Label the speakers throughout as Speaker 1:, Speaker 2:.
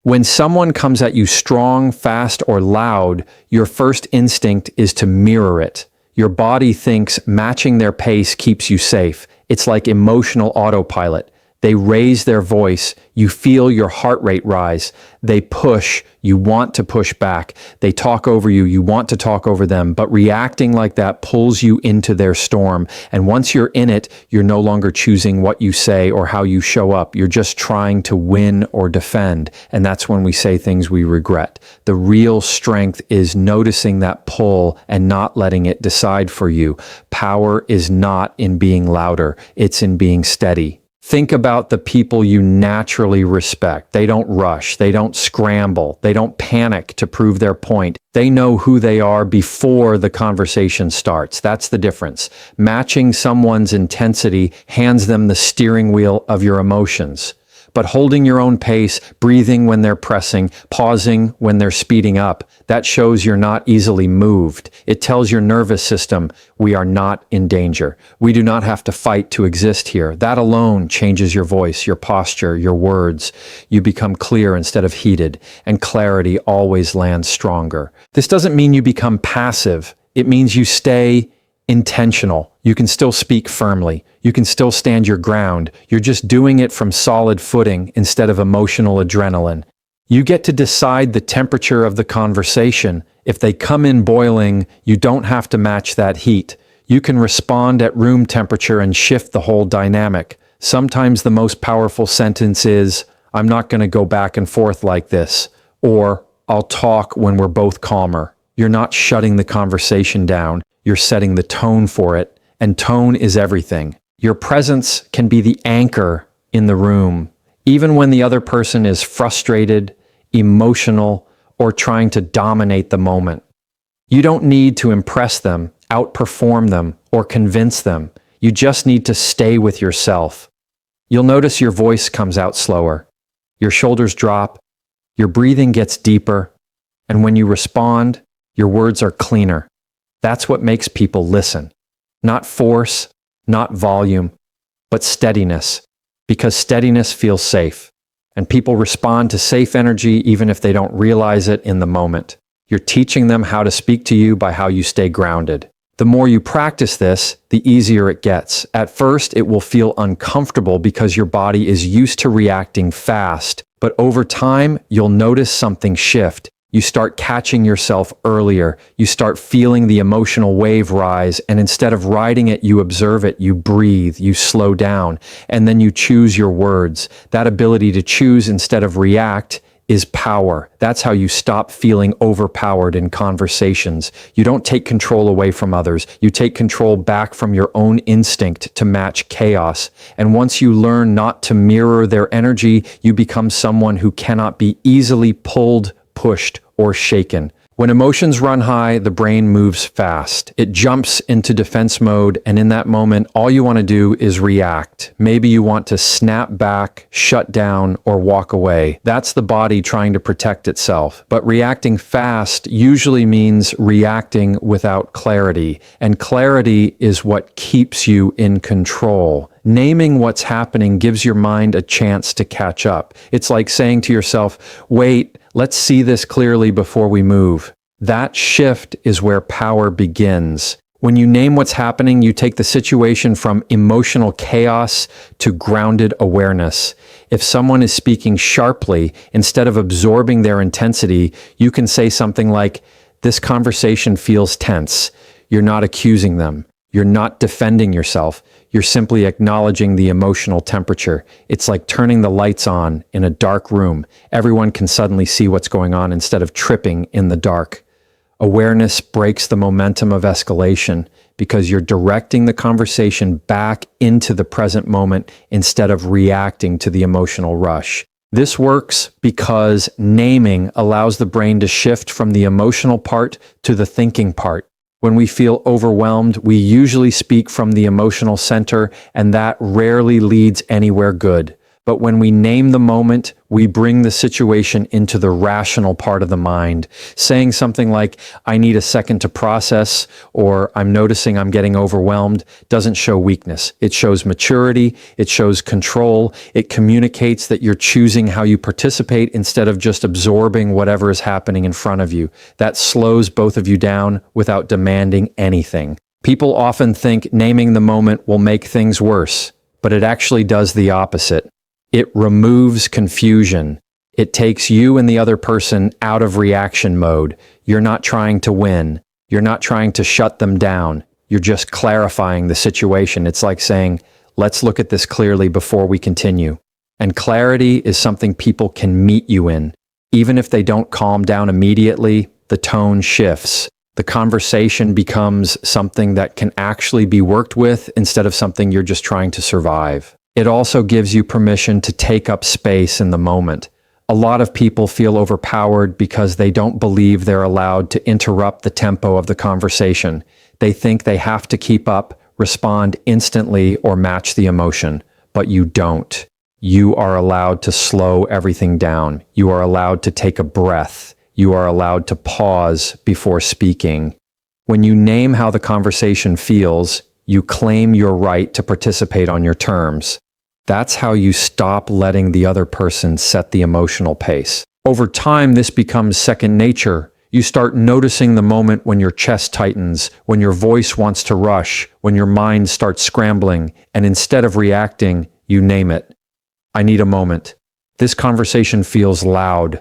Speaker 1: When someone comes at you strong, fast, or loud, your first instinct is to mirror it. Your body thinks matching their pace keeps you safe. It's like emotional autopilot. They raise their voice, you feel your heart rate rise. They push, you want to push back. They talk over you, you want to talk over them. But reacting like that pulls you into their storm. And once you're in it, you're no longer choosing what you say or how you show up. You're just trying to win or defend. And that's when we say things we regret. The real strength is noticing that pull and not letting it decide for you. Power is not in being louder, it's in being steady. Think about the people you naturally respect. They don't rush. They don't scramble. They don't panic to prove their point. They know who they are before the conversation starts. That's the difference. Matching someone's intensity hands them the steering wheel of your emotions. But holding your own pace, breathing when they're pressing, pausing when they're speeding up, that shows you're not easily moved. It tells your nervous system, we are not in danger. We do not have to fight to exist here. That alone changes your voice, your posture, your words. You become clear instead of heated, and clarity always lands stronger. This doesn't mean you become passive. It means you stay intentional. You can still speak firmly. You can still stand your ground. You're just doing it from solid footing instead of emotional adrenaline. You get to decide the temperature of the conversation. If they come in boiling, you don't have to match that heat. You can respond at room temperature and shift the whole dynamic. Sometimes the most powerful sentence is, I'm not going to go back and forth like this, or I'll talk when we're both calmer. You're not shutting the conversation down. You're setting the tone for it, and tone is everything. Your presence can be the anchor in the room, even when the other person is frustrated, emotional, or trying to dominate the moment. You don't need to impress them, outperform them, or convince them. You just need to stay with yourself. You'll notice your voice comes out slower. Your shoulders drop, your breathing gets deeper, and when you respond, your words are cleaner. That's what makes people listen. Not force, not volume, but steadiness, because steadiness feels safe. And people respond to safe energy even if they don't realize it in the moment. You're teaching them how to speak to you by how you stay grounded. The more you practice this, the easier it gets. At first, it will feel uncomfortable because your body is used to reacting fast. But over time, you'll notice something shift. You start catching yourself earlier. You start feeling the emotional wave rise, and instead of riding it, you observe it, you breathe, you slow down, and then you choose your words. That ability to choose instead of react is power. That's how you stop feeling overpowered in conversations. You don't take control away from others. You take control back from your own instinct to match chaos. And once you learn not to mirror their energy, you become someone who cannot be easily pulled, pushed, or shaken. When emotions run high, the brain moves fast. It jumps into defense mode, and in that moment, all you want to do is react. Maybe you want to snap back, shut down, or walk away. That's the body trying to protect itself. But reacting fast usually means reacting without clarity, and clarity is what keeps you in control. Naming what's happening gives your mind a chance to catch up. It's like saying to yourself, wait, let's see this clearly before we move. That shift is where power begins. When you name what's happening, you take the situation from emotional chaos to grounded awareness. If someone is speaking sharply, instead of absorbing their intensity, you can say something like, this conversation feels tense. You're not accusing them. You're not defending yourself. You're simply acknowledging the emotional temperature. It's like turning the lights on in a dark room. Everyone can suddenly see what's going on instead of tripping in the dark. Awareness breaks the momentum of escalation because you're directing the conversation back into the present moment instead of reacting to the emotional rush. This works because naming allows the brain to shift from the emotional part to the thinking part. When we feel overwhelmed, we usually speak from the emotional center, and that rarely leads anywhere good. But when we name the moment, we bring the situation into the rational part of the mind. Saying something like, I need a second to process, or I'm noticing I'm getting overwhelmed, doesn't show weakness. It shows maturity. It shows control. It communicates that you're choosing how you participate instead of just absorbing whatever is happening in front of you. That slows both of you down without demanding anything. People often think naming the moment will make things worse, but it actually does the opposite. It removes confusion. It takes you and the other person out of reaction mode. You're not trying to win. You're not trying to shut them down. You're just clarifying the situation. It's like saying, let's look at this clearly before we continue. And clarity is something people can meet you in. Even if they don't calm down immediately, the tone shifts. The conversation becomes something that can actually be worked with instead of something you're just trying to survive. It also gives you permission to take up space in the moment. A lot of people feel overpowered because they don't believe they're allowed to interrupt the tempo of the conversation. They think they have to keep up, respond instantly, or match the emotion. But you don't. You are allowed to slow everything down. You are allowed to take a breath. You are allowed to pause before speaking. When you name how the conversation feels, you claim your right to participate on your terms. That's how you stop letting the other person set the emotional pace. Over time, this becomes second nature. You start noticing the moment when your chest tightens, when your voice wants to rush, when your mind starts scrambling, and instead of reacting, you name it. I need a moment. This conversation feels loud.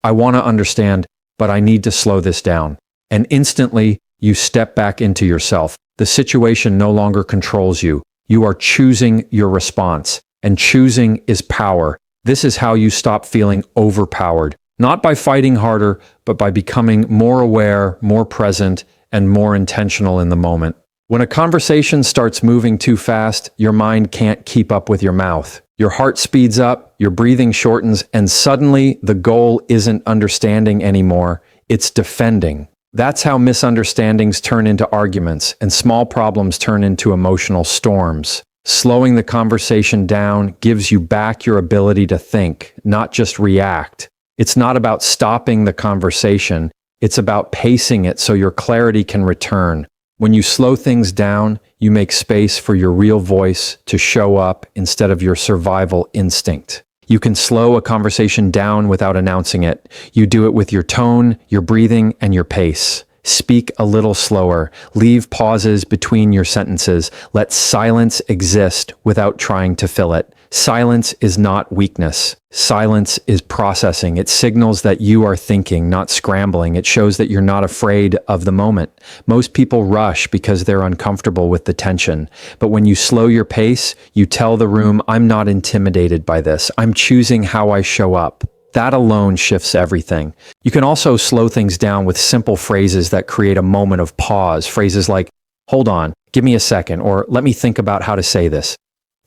Speaker 1: I want to understand, but I need to slow this down. And instantly, you step back into yourself. The situation no longer controls you. You are choosing your response, and choosing is power. This is how you stop feeling overpowered, not by fighting harder, but by becoming more aware, more present, and more intentional in the moment. When a conversation starts moving too fast, your mind can't keep up with your mouth. Your heart speeds up, your breathing shortens, and suddenly the goal isn't understanding anymore, it's defending. That's how misunderstandings turn into arguments and small problems turn into emotional storms. Slowing the conversation down gives you back your ability to think, not just react. It's not about stopping the conversation. It's about pacing it so your clarity can return. When you slow things down, you make space for your real voice to show up instead of your survival instinct. You can slow a conversation down without announcing it. You do it with your tone, your breathing, and your pace. Speak a little slower. Leave pauses between your sentences. Let silence exist without trying to fill it. Silence is not weakness. Silence is processing. It signals that you are thinking, not scrambling. It shows that you're not afraid of the moment. Most people rush because they're uncomfortable with the tension. But when you slow your pace, you tell the room, I'm not intimidated by this. I'm choosing how I show up. That alone shifts everything. You can also slow things down with simple phrases that create a moment of pause. Phrases like, hold on, give me a second, or let me think about how to say this.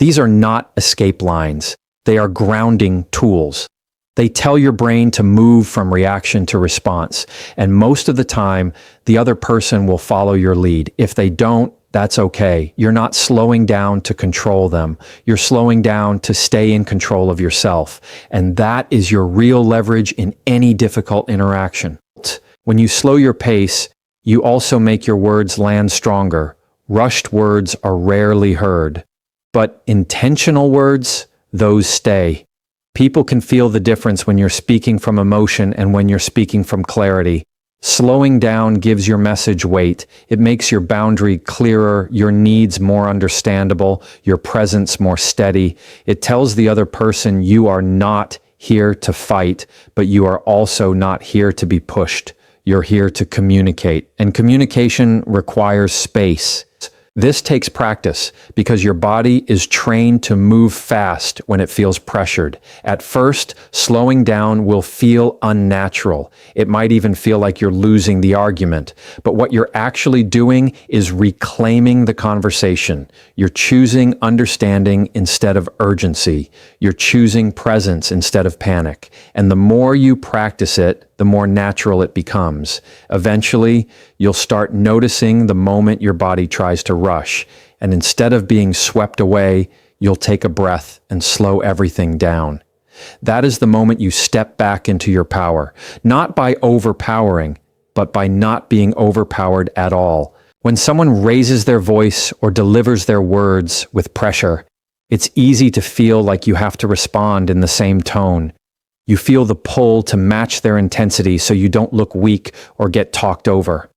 Speaker 1: These are not escape lines. They are grounding tools. They tell your brain to move from reaction to response. And most of the time, the other person will follow your lead. If they don't, that's okay. You're not slowing down to control them. You're slowing down to stay in control of yourself. And that is your real leverage in any difficult interaction. When you slow your pace, you also make your words land stronger. Rushed words are rarely heard. But intentional words, those stay. People can feel the difference when you're speaking from emotion and when you're speaking from clarity. Slowing down gives your message weight. It makes your boundary clearer, your needs more understandable, your presence more steady. It tells the other person you are not here to fight, but you are also not here to be pushed. You're here to communicate. And communication requires space. This takes practice because your body is trained to move fast when it feels pressured. At first, slowing down will feel unnatural. It might even feel like you're losing the argument. But what you're actually doing is reclaiming the conversation. You're choosing understanding instead of urgency. You're choosing presence instead of panic. And the more you practice it, the more natural it becomes. Eventually, you'll start noticing the moment your body tries to rush. And instead of being swept away, you'll take a breath and slow everything down. That is the moment you step back into your power, not by overpowering, but by not being overpowered at all. When someone raises their voice or delivers their words with pressure, it's easy to feel like you have to respond in the same tone. You feel the pull to match their intensity so you don't look weak or get talked over.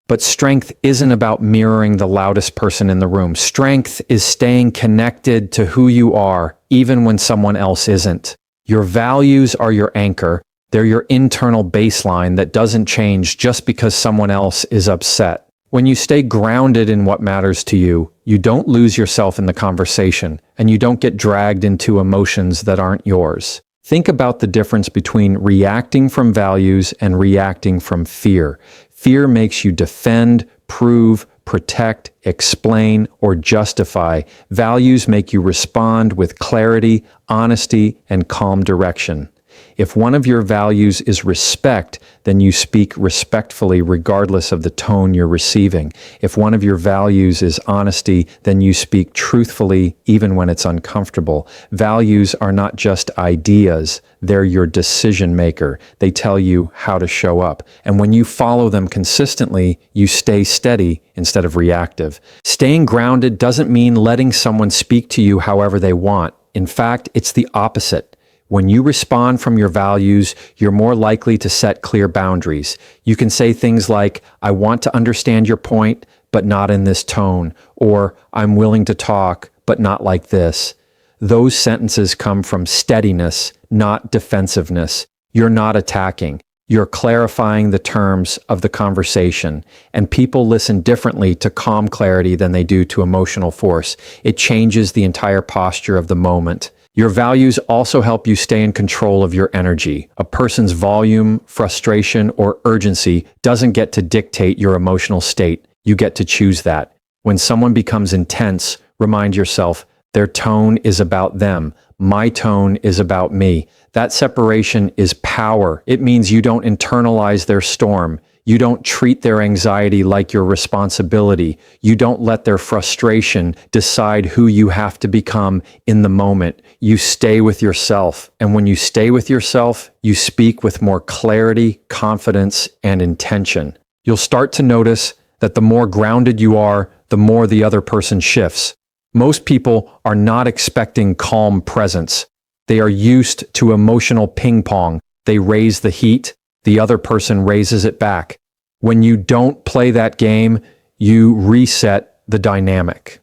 Speaker 1: But strength isn't about mirroring the loudest person in the room. Strength is staying connected to who you are, even when someone else isn't. Your values are your anchor. They're your internal baseline that doesn't change just because someone else is upset. When you stay grounded in what matters to you, you don't lose yourself in the conversation, and you don't get dragged into emotions that aren't yours. Think about the difference between reacting from values and reacting from fear. Fear makes you defend, prove, protect, explain, or justify. Values make you respond with clarity, honesty, and calm direction. If one of your values is respect, then you speak respectfully regardless of the tone you're receiving. If one of your values is honesty, then you speak truthfully even when it's uncomfortable. Values are not just ideas, they're your decision maker. They tell you how to show up. And when you follow them consistently, you stay steady instead of reactive. Staying grounded doesn't mean letting someone speak to you however they want. In fact, it's the opposite. When you respond from your values, you're more likely to set clear boundaries. You can say things like, I want to understand your point, but not in this tone, or I'm willing to talk, but not like this. Those sentences come from steadiness, not defensiveness. You're not attacking. You're clarifying the terms of the conversation, and people listen differently to calm clarity than they do to emotional force. It changes the entire posture of the moment. Your values also help you stay in control of your energy. A person's volume, frustration, or urgency doesn't get to dictate your emotional state. You get to choose that. When someone becomes intense, remind yourself, their tone is about them. My tone is about me. That separation is power. It means you don't internalize their storm. You don't treat their anxiety like your responsibility. You don't let their frustration decide who you have to become in the moment. You stay with yourself. And when you stay with yourself, you speak with more clarity, confidence, and intention. You'll start to notice that the more grounded you are, the more the other person shifts. Most people are not expecting calm presence. They are used to emotional ping pong. They raise the heat. The other person raises it back. When you don't play that game, you reset the dynamic.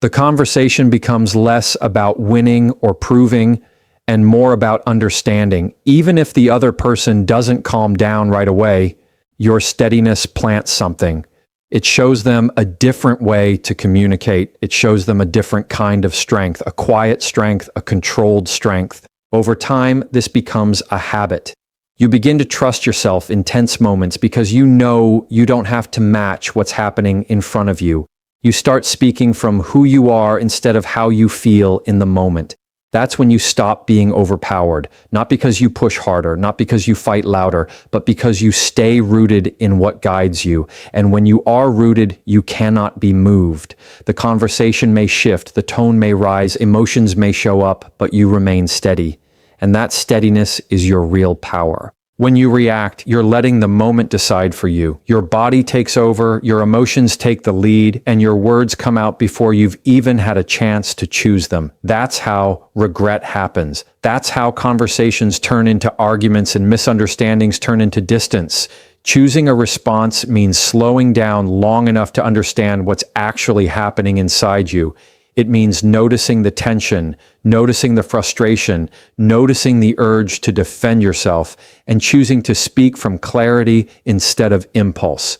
Speaker 1: The conversation becomes less about winning or proving and more about understanding. Even if the other person doesn't calm down right away, your steadiness plants something. It shows them a different way to communicate. It shows them a different kind of strength, a quiet strength, a controlled strength. Over time, this becomes a habit. You begin to trust yourself in tense moments because you know you don't have to match what's happening in front of you. You start speaking from who you are instead of how you feel in the moment. That's when you stop being overpowered, not because you push harder, not because you fight louder, but because you stay rooted in what guides you. And when you are rooted, you cannot be moved. The conversation may shift, the tone may rise, emotions may show up, but you remain steady. And that steadiness is your real power. When you react, you're letting the moment decide for you. Your body takes over, your emotions take the lead, and your words come out before you've even had a chance to choose them. That's how regret happens. That's how conversations turn into arguments and misunderstandings turn into distance. Choosing a response means slowing down long enough to understand what's actually happening inside you. It means noticing the tension, noticing the frustration, noticing the urge to defend yourself, and choosing to speak from clarity instead of impulse.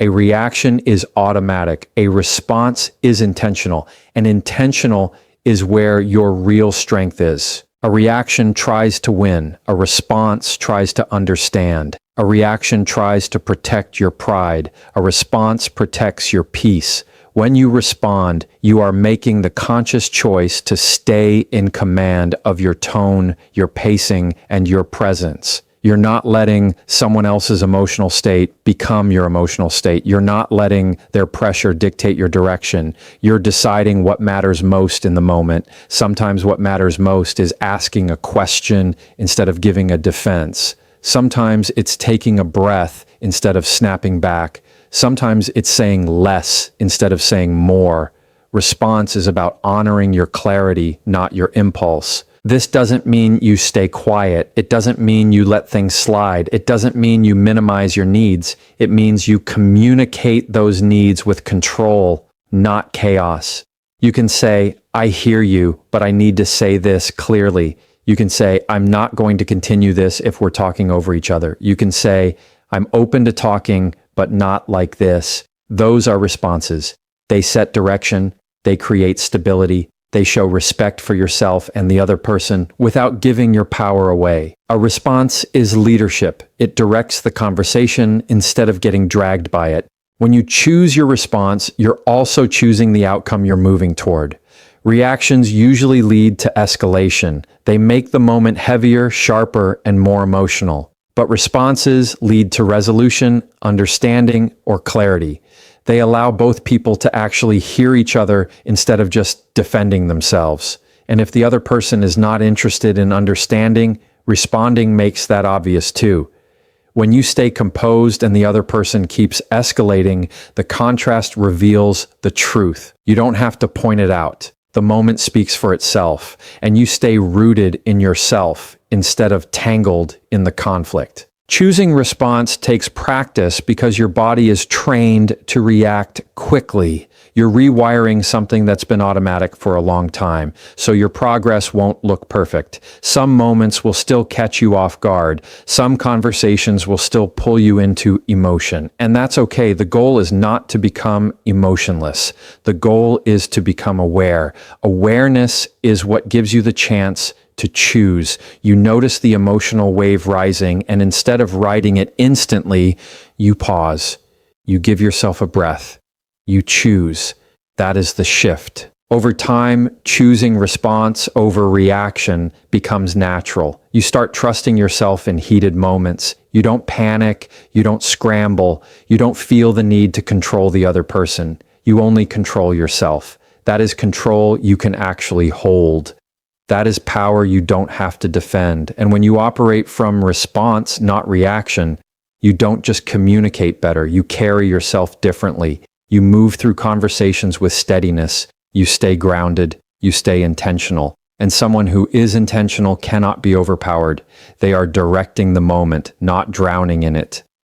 Speaker 1: A reaction is automatic. A response is intentional. And intentional is where your real strength is. A reaction tries to win. A response tries to understand. A reaction tries to protect your pride. A response protects your peace. When you respond, you are making the conscious choice to stay in command of your tone, your pacing, and your presence. You're not letting someone else's emotional state become your emotional state. You're not letting their pressure dictate your direction. You're deciding what matters most in the moment. Sometimes what matters most is asking a question instead of giving a defense. Sometimes it's taking a breath instead of snapping back. Sometimes it's saying less instead of saying more. Response is about honoring your clarity, not your impulse. This doesn't mean you stay quiet. It doesn't mean you let things slide. It doesn't mean you minimize your needs. It means you communicate those needs with control, not chaos. You can say, I hear you, but I need to say this clearly. You can say, I'm not going to continue this if we're talking over each other. You can say, I'm open to talking, but not like this. Those are responses. They set direction. They create stability. They show respect for yourself and the other person without giving your power away. A response is leadership. It directs the conversation instead of getting dragged by it. When you choose your response, you're also choosing the outcome you're moving toward. Reactions usually lead to escalation. They make the moment heavier, sharper, and more emotional. But responses lead to resolution, understanding, or clarity. They allow both people to actually hear each other instead of just defending themselves. And if the other person is not interested in understanding, responding makes that obvious too. When you stay composed and the other person keeps escalating, the contrast reveals the truth. You don't have to point it out. The moment speaks for itself, and you stay rooted in yourself instead of tangled in the conflict. Choosing response takes practice because your body is trained to react quickly. You're rewiring something that's been automatic for a long time, so your progress won't look perfect. Some moments will still catch you off guard. Some conversations will still pull you into emotion, and that's okay. The goal is not to become emotionless. The goal is to become aware. Awareness is what gives you the chance to choose. You notice the emotional wave rising, and instead of riding it instantly, you pause. You give yourself a breath. You choose. That is the shift. Over time, choosing response over reaction becomes natural. You start trusting yourself in heated moments. You don't panic. You don't scramble. You don't feel the need to control the other person. You only control yourself. That is control you can actually hold. That is power you don't have to defend. And when you operate from response, not reaction, you don't just communicate better. You carry yourself differently. You move through conversations with steadiness. You stay grounded. You stay intentional. And someone who is intentional cannot be overpowered. They are directing the moment, not drowning in it.